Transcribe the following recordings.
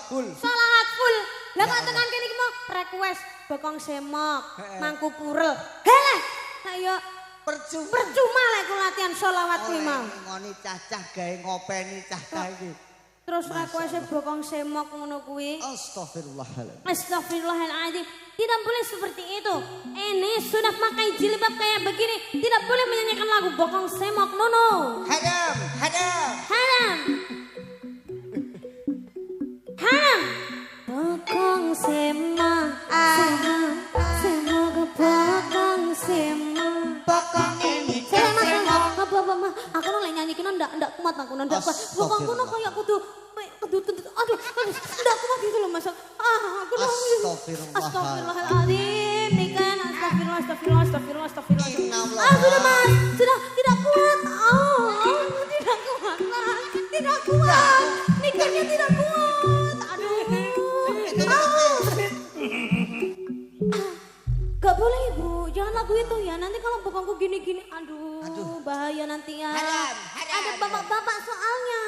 full. Sholawat full. Lah kok tekan kene iki mau request bokong semok, mangku purel. Helah. Ayo percuma lek ku latihan sholawat kuwi mau. Ngoni cacah gawe ngopeni cacah iki. Terus request bokong semok ngono kuwi. Astagfirullahaladzim. Astagfirullahaladzim. Tidak boleh seperti itu. Ini sudah pakai jilbab kayak begini. Tidak boleh menyanyikan lagu bokong semok. No. Hadam. Haram. Bokong semok. Semok bokong semok. Bokong ini semok. Apa. Aku nolak nyanyikin ndak kuat aku ndak kuat. Bokongku no kayak kudu aduh ndak kuat gitu loh Mas. Aku Astagfirullahaladzim. Nikan astagfirullah. Sudah Mas, sudah tidak kuat. Tidak kuat. Nikannya tidak kuat. Gak boleh Ibu, jangan lagu itu ya. Nanti kalau bokongku gini-gini, aduh bahaya nanti ya. Ada bapak-bapak soalnya.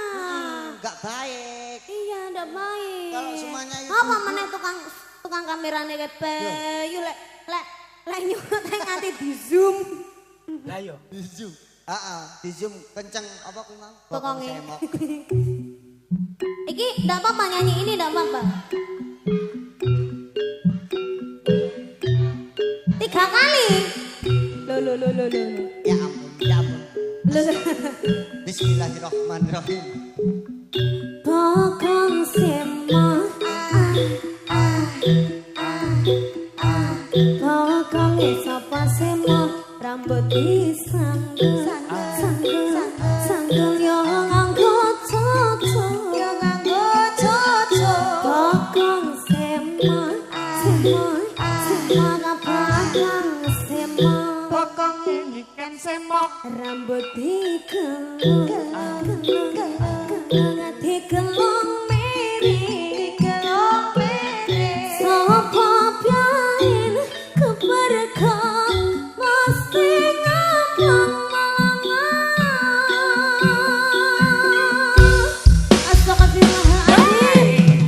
Gak baik. Iya, gak baik. Kalau semuanya itu. Apa meneh tukang kamerane ket bayu lek nyuwun nganti di zoom. Lah yo, di zoom. Di zoom kenceng apa kuwi mau? Bokonge. Iki ndak apa-apa nyanyi ini ndak apa-apa. 3 kali. Lo. Ya ampun. Bismillahirrahmanirrahim. Bokong semok. Bokong sapa semok rambut disanggul. Sanggul yo nganggo coco. Bokong semok. Bokong ini kan semok. Rambut digelung miring. Sopo piain keberkah mesti ngabang malangan. Astagfirullahaladzim.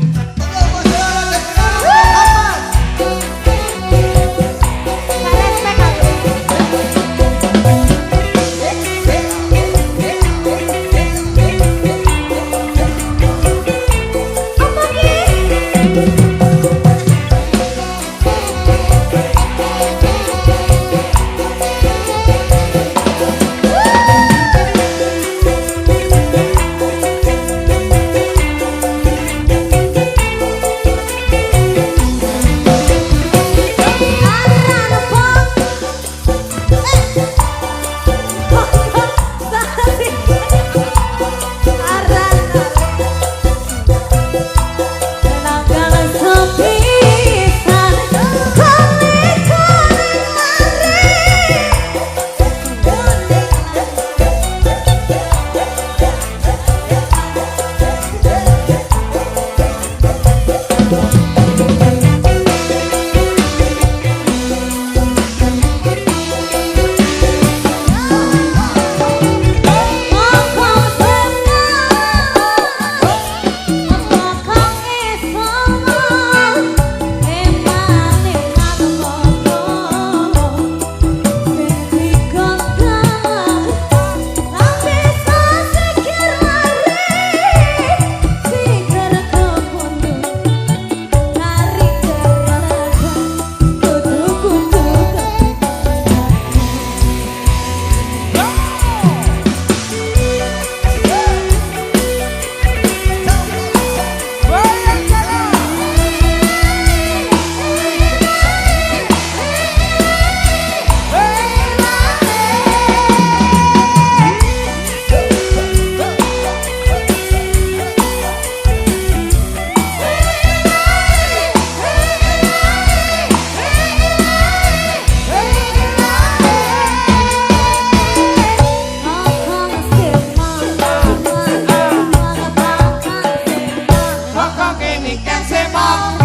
Bokong ini kan semok.